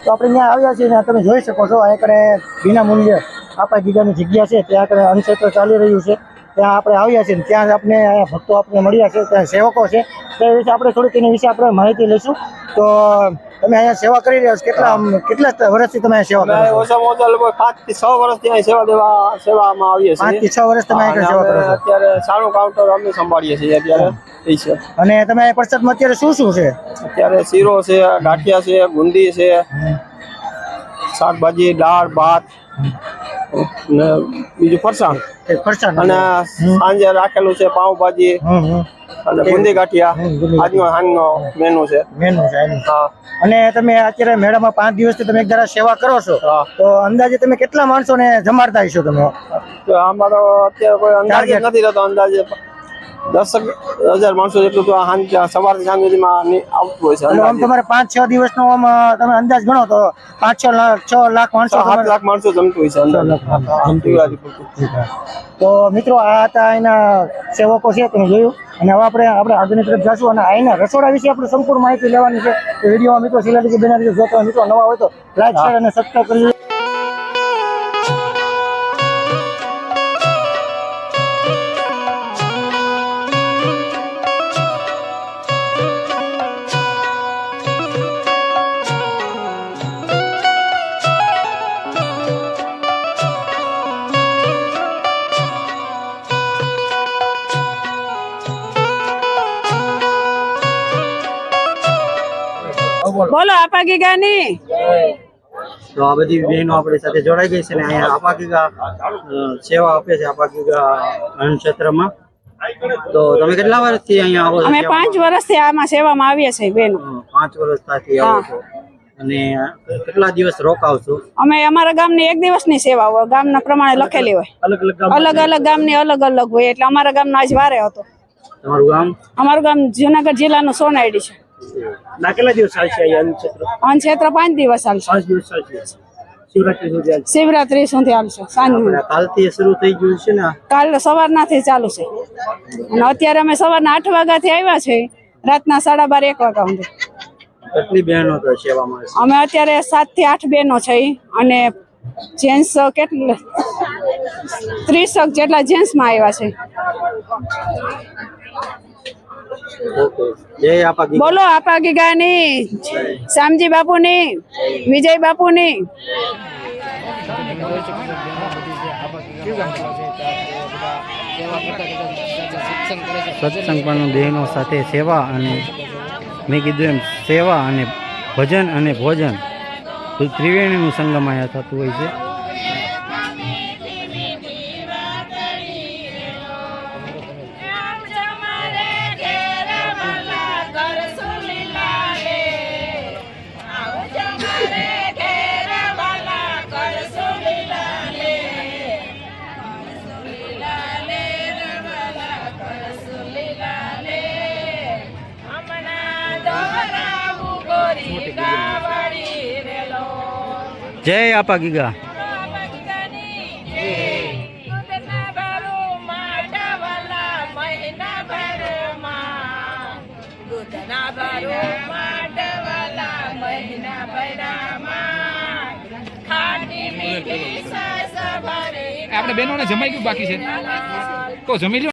તો આપણે ત્યાં આવ્યા છીએ ને તમે જોઈ શકો છો આ કરે વિના મૂલ્ય આપા ગીગાની જગ્યા છે ત્યાં કરે અન્નક્ષેત્ર ચાલી રહ્યું છે ત્યાં આપણે આવ્યા છીએ ત્યાં આપણે ભક્તો આપણે મળ્યા છે ત્યાં સેવકો છે તે વિશે આપણે થોડીક એની વિશે આપણે માહિતી લઈશું તો તમે અહીંયા સેવા કરી રહ્યા છો કેટલા વર્ષથી તમે સેવા કરો છો? ઓછામાં ઓછા લગભગ 5 થી 6 વર્ષથી અહીં સેવામાં આવીએ છીએ. 5 થી 6 વર્ષ તમે અહીં સેવા કરો છો? અત્યારે સારું કાઉન્ટર અમે સંભાળીએ છીએ અત્યારે એ છે. અને તમે પ્રસાદમાં અત્યારે શું છે? અત્યારે શીરો છે, ગાંઠિયા છે, બુંદી છે, શાકભાજી, દાળ, ભાત ને બીજું ફરસાણ અને સાંજે રાખેલું છે પાવભાજી અને બુંદી ગાંઠિયા. આજનો સાંજનો મેનુ છે. હા. અને તમે અત્યારે મેળામાં 5 દિવસથી તમે એક ધારા સેવા કરો છો તો અંદાજે તમે કેટલા માણસોને જમાડતા હશો તમે? અમારો અત્યારે કોઈ અંદાજ નથી રહેતો. અંદાજે 10,000 માણસો જેટલું તો સવારથી સાંજ સુધીમાં આવતું હોય છે. આમ તમારે 5-6 દિવસનો આમ તમે અંદાજ ગણો તો 5-6 લાખ માણસો 7 લાખ માણસો જમતું હોય છે. તો મિત્રો આ હતા એના સેવકો છે તમે જોયું. અને હવે આપણે આગળની તરફ જઈશું અને અહીંના રસોડા વિશે આપણે સંપૂર્ણ માહિતી લેવાની છે. તો વિડીયોમાં મિત્રો શિલાજી બેનર્જી જોતા મિત્રો નવા હોય તો લાઈક શેર અને સબસ્ક્રાઈબ કરી બોલો આપા ગીગાની. તો આ બધી બહેનો આપણી સાથે જોડાઈ ગઈ છે ને અહીંયા આપા ગીગા સેવા આપે છે આપા ગીગા અન્નક્ષેત્રમાં. તો તમે કેટલા વર્ષથી અહીંયા આવો છો? અમે 5 વર્ષથી આમાં સેવામાં આવીએ છીએ બેનો. 5 વર્ષથી આવો છો અને કેટલા દિવસ રોકાવશો? અમે અમારા ગામની 1 દિવસની સેવા હોય, ગામના પ્રમાણે લખેલી હોય. અલગ અલગ ગામની અલગ અલગ હોય એટલે અમારા ગામનો આજ વારે હતો. તમારું ગામ? અમારું ગામ જુનાગઢ જિલ્લાનું સોનાઈડી છે. કેટલા દિવસ ચાલશે અન્નક્ષેત્ર 5 દિવસ ચાલશે. 5 દિવસ ચાલશે. શિવરાત્રી સુધી હાલશે. સાંજ કાલથી શરૂ થઈ ગયું છે ને? કાલ સવારનાથી ચાલુ છે અને અત્યારે અમે સવારના 8 વાગ્યાથી આવ્યા છે, રાતના 12:30 1 વાગ્યા સુધી. કેટલી બહેનો તો સેવામાં છે? અમે અત્યારે 7 થી 8 બહેનો છે અને જેન્ટ્સ કેટલા 30 જેટલા જેન્ટ્સમાં આવ્યા છે. જય આપા ગીગા. બોલો આપા ગીગાની, શામજી બાપુની, વિજય બાપુની. સત્સંગ પણ બહેનો સાથે સેવા અને મેં કીધું એમ સેવા અને ભજન અને ભોજન ત્રિવેણીનું સંગમ અહીંયા થતું હોય છે. જય આપા ગીગા. આપણે બહેનોને જમાઈ ગયું બાકી છે તો જમી લો.